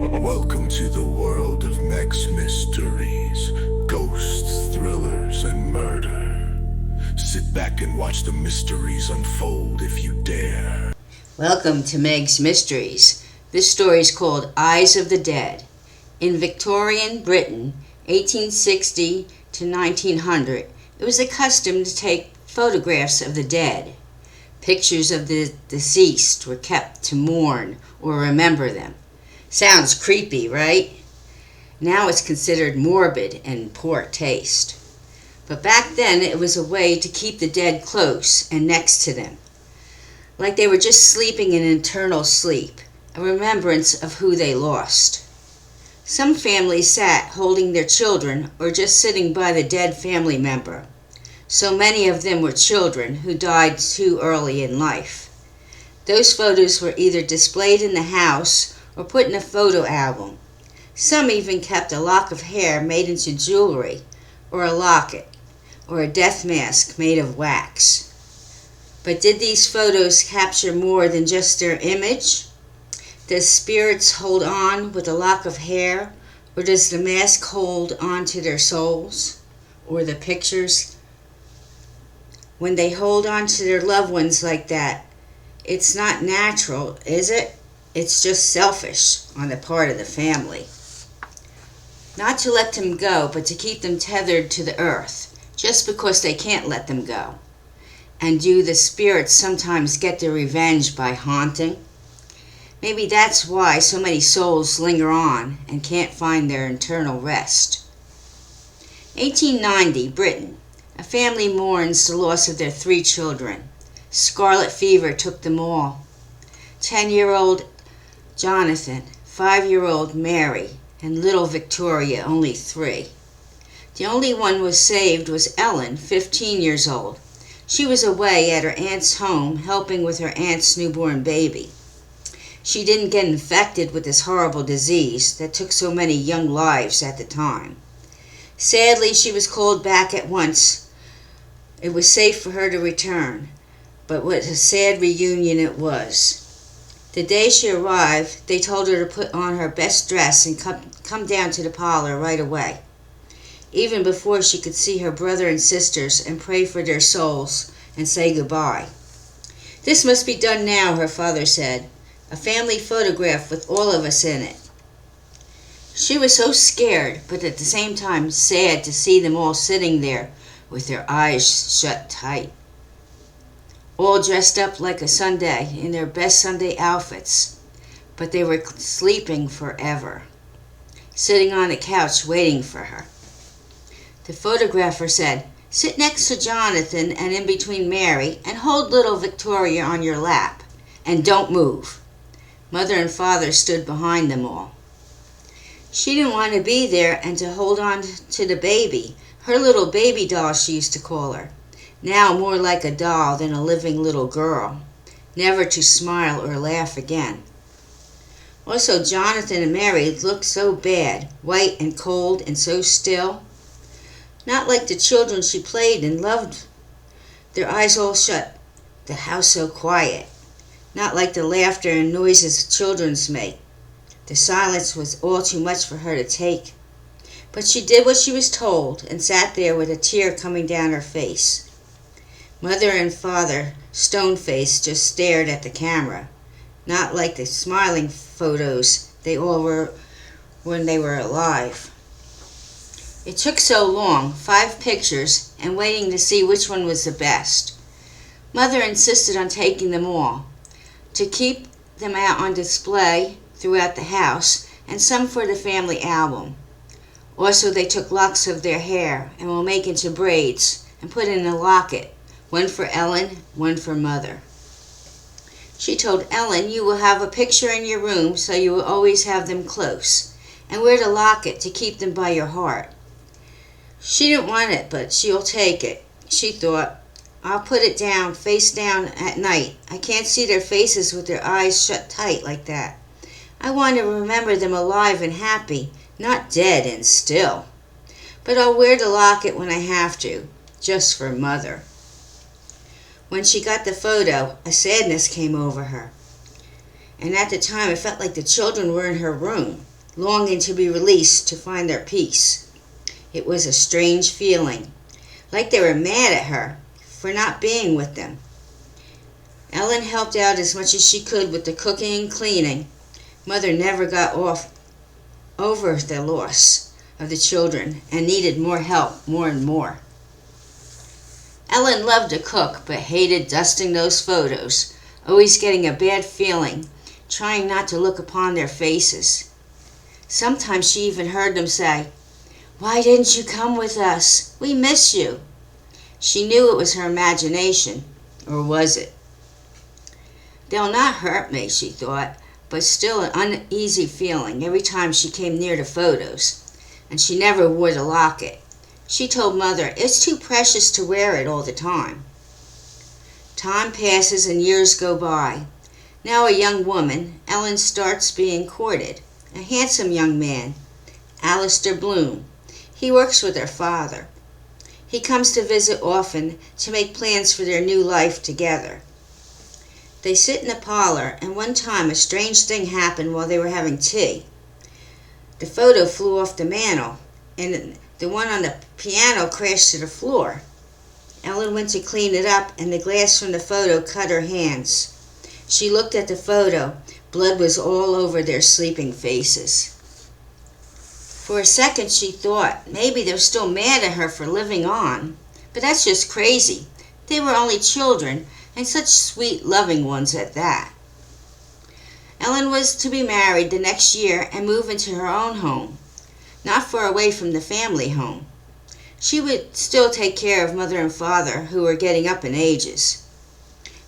Welcome to the world of MEG's mysteries, ghosts, thrillers, and murder. Sit back and watch the mysteries unfold if you dare. Welcome to MEG's Mysteries. This story is called Eyes of the Dead. In Victorian Britain, 1860 to 1900, it was a custom to take photographs of the dead. Pictures of the deceased were kept to mourn or remember them. Sounds creepy, right? Now it's considered morbid and poor taste. But back then it was a way to keep the dead close and next to them, like they were just sleeping an eternal sleep, a remembrance of who they lost. Some families sat holding their children or just sitting by the dead family member. So many of them were children who died too early in life. Those photos were either displayed in the house or put in a photo album. Some even kept a lock of hair made into jewelry, or a locket, or a death mask made of wax. But did these photos capture more than just their image? Does spirits hold on with a lock of hair, or does the mask hold on to their souls, or the pictures? When they hold on to their loved ones like that, it's not natural, is it? It's just selfish on the part of the family. Not to let them go, but to keep them tethered to the earth, just because they can't let them go. And do the spirits sometimes get their revenge by haunting? Maybe that's why so many souls linger on and can't find their eternal rest. 1890, Britain. A family mourns the loss of their 3 children. Scarlet fever took them all. 10-year-old Jonathan, 5-year-old Mary, and little Victoria, only 3. The only one was saved was Ellen, 15 years old. She was away at her aunt's home helping with her aunt's newborn baby. She didn't get infected with this horrible disease that took so many young lives at the time. Sadly, she was called back at once. It was safe for her to return, but what a sad reunion it was. The day she arrived, they told her to put on her best dress and come down to the parlor right away, even before she could see her brother and sisters and pray for their souls and say goodbye. This must be done now, her father said, a family photograph with all of us in it. She was so scared, but at the same time sad to see them all sitting there with their eyes shut tight. All dressed up like a Sunday in their best Sunday outfits, but they were sleeping forever, sitting on the couch waiting for her. The photographer said, "Sit next to Jonathan and in between Mary and hold little Victoria on your lap, and don't move." Mother and father stood behind them all. She didn't want to be there and to hold on to the baby, her little baby doll she used to call her. Now more like a doll than a living little girl, never to smile or laugh again. Also, Jonathan and Mary looked so bad, white and cold and so still. Not like the children she played and loved, their eyes all shut, the house so quiet. Not like the laughter and noises children make. The silence was all too much for her to take. But she did what she was told and sat there with a tear coming down her face. Mother and father, stone-faced, just stared at the camera, not like the smiling photos they all were when they were alive. It took so long, 5 pictures, and waiting to see which one was the best. Mother insisted on taking them all, to keep them out on display throughout the house, and some for the family album. Also, they took locks of their hair and will make into braids and put in a locket. One for Ellen, one for Mother. She told Ellen, "You will have a picture in your room so you will always have them close, and wear the locket to keep them by your heart." She didn't want it, but she'll take it. She thought, "I'll put it down, face down at night. I can't see their faces with their eyes shut tight like that. I want to remember them alive and happy, not dead and still. But I'll wear the locket when I have to, just for Mother." When she got the photo, a sadness came over her. And at the time, it felt like the children were in her room. longing to be released to find their peace. It was a strange feeling, like they were mad at her for not being with them. Ellen helped out as much as she could with the cooking and cleaning. Mother never got over the loss of the children and needed more help more and more. Ellen loved to cook but hated dusting those photos, always getting a bad feeling, trying not to look upon their faces. Sometimes she even heard them say, "Why didn't you come with us? We miss you." She knew it was her imagination, or was it? "They'll not hurt me," she thought, but still an uneasy feeling every time she came near the photos, and she never wore the locket. She told Mother it's too precious to wear it all the time. Time passes and years go by. Now a young woman, Ellen starts being courted. A handsome young man, Alistair Bloom. He works with her father. He comes to visit often to make plans for their new life together. They sit in the parlor, and one time a strange thing happened while they were having tea. The photo flew off the mantel, and the one on the piano crashed to the floor. Ellen went to clean it up, and the glass from the photo cut her hands. She looked at the photo. Blood was all over their sleeping faces. For a second she thought maybe they're still mad at her for living on. But that's just crazy. They were only children, and such sweet, loving ones at that. Ellen was to be married the next year and move into her own home, not far away from the family home. She would still take care of Mother and Father, who were getting up in ages.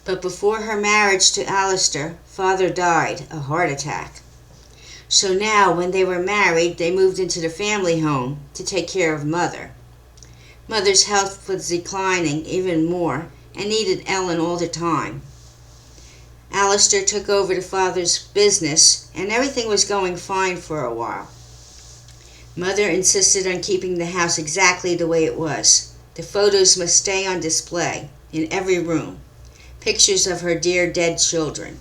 But before her marriage to Alistair, Father died, a heart attack. So now, when they were married, they moved into the family home to take care of Mother. Mother's health was declining even more and needed Ellen all the time. Alistair took over the father's business, and everything was going fine for a while. Mother insisted on keeping the house exactly the way it was. The photos must stay on display in every room. Pictures of her dear dead children.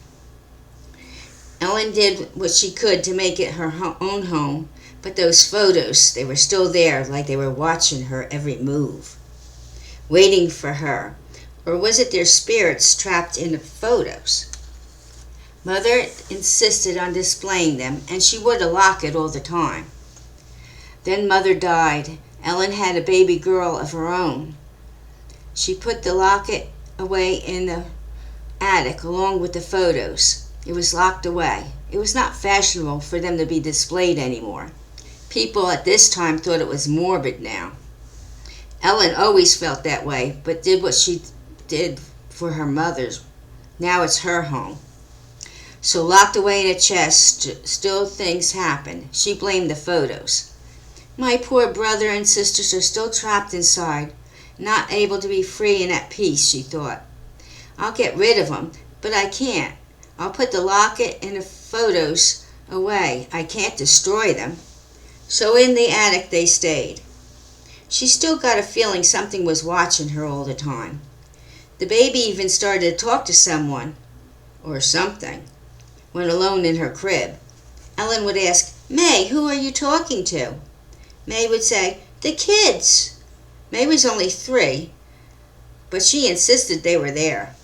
Ellen did what she could to make it her own home, but those photos, they were still there, like they were watching her every move, waiting for her. Or was it their spirits trapped in the photos? Mother insisted on displaying them, and she wore the locket all the time. Then Mother died. Ellen had a baby girl of her own. She put the locket away in the attic along with the photos. It was locked away. It was not fashionable for them to be displayed anymore. People at this time thought it was morbid now. Ellen always felt that way, but did what she did for her mother's. Now it's her home. So locked away in a chest, still things happen. She blamed the photos. My poor brother and sisters are still trapped inside, not able to be free and at peace, she thought. I'll get rid of them, but I can't. I'll put the locket and the photos away. I can't destroy them. So in the attic they stayed. She still got a feeling something was watching her all the time. The baby even started to talk to someone, or something, when alone in her crib. Ellen would ask, "May, who are you talking to?" May would say, "The kids." May was only 3, but she insisted they were there.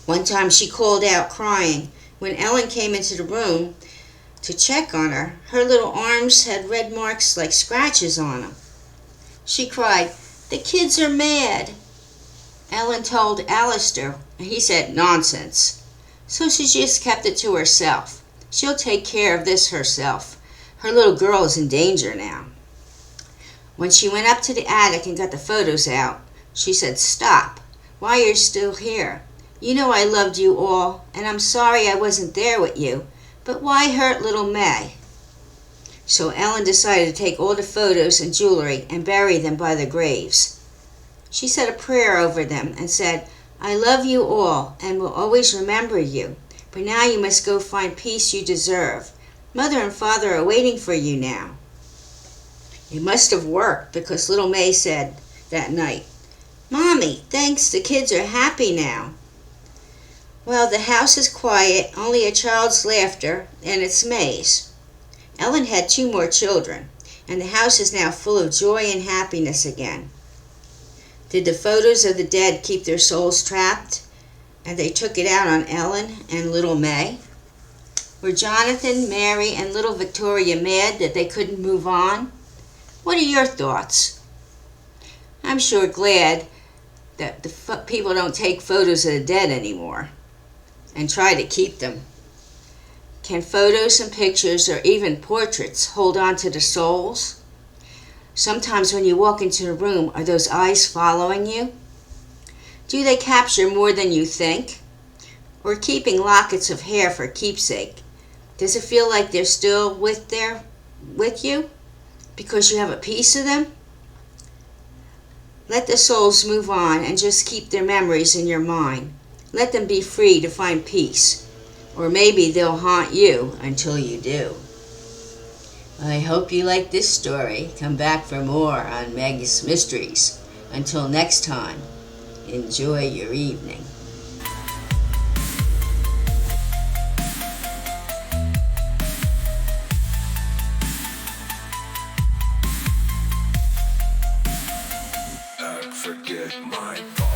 One time she called out crying. When Ellen came into the room to check on her, her little arms had red marks like scratches on them. She cried, "The kids are mad." Ellen told Alistair, and he said, "Nonsense." So she just kept it to herself. She'll take care of this herself. Her little girl is in danger now. When she went up to the attic and got the photos out, she said, "Stop. Why are you still here? You know I loved you all, and I'm sorry I wasn't there with you, but why hurt little May?" So Ellen decided to take all the photos and jewelry and bury them by the graves. She said a prayer over them and said, "I love you all and will always remember you, but now you must go find peace you deserve. Mother and Father are waiting for you now." It must have worked, because little May said that night, "Mommy, thanks, the kids are happy now." Well, the house is quiet, only a child's laughter, and it's May's. Ellen had 2 more children, and the house is now full of joy and happiness again. Did the photos of the dead keep their souls trapped, and they took it out on Ellen and little May? Were Jonathan, Mary, and little Victoria mad that they couldn't move on? What are your thoughts? I'm sure glad that the people don't take photos of the dead anymore and try to keep them. Can photos and pictures or even portraits hold on to the souls? Sometimes when you walk into a room, are those eyes following you? Do they capture more than you think? Or keeping lockets of hair for keepsake, does it feel like they're still with you because you have a piece of them? Let the souls move on and just keep their memories in your mind. Let them be free to find peace. Or maybe they'll haunt you until you do. I hope you like this story. Come back for more on MEG's Mysteries. Until next time, enjoy your evening. Forget my thoughts.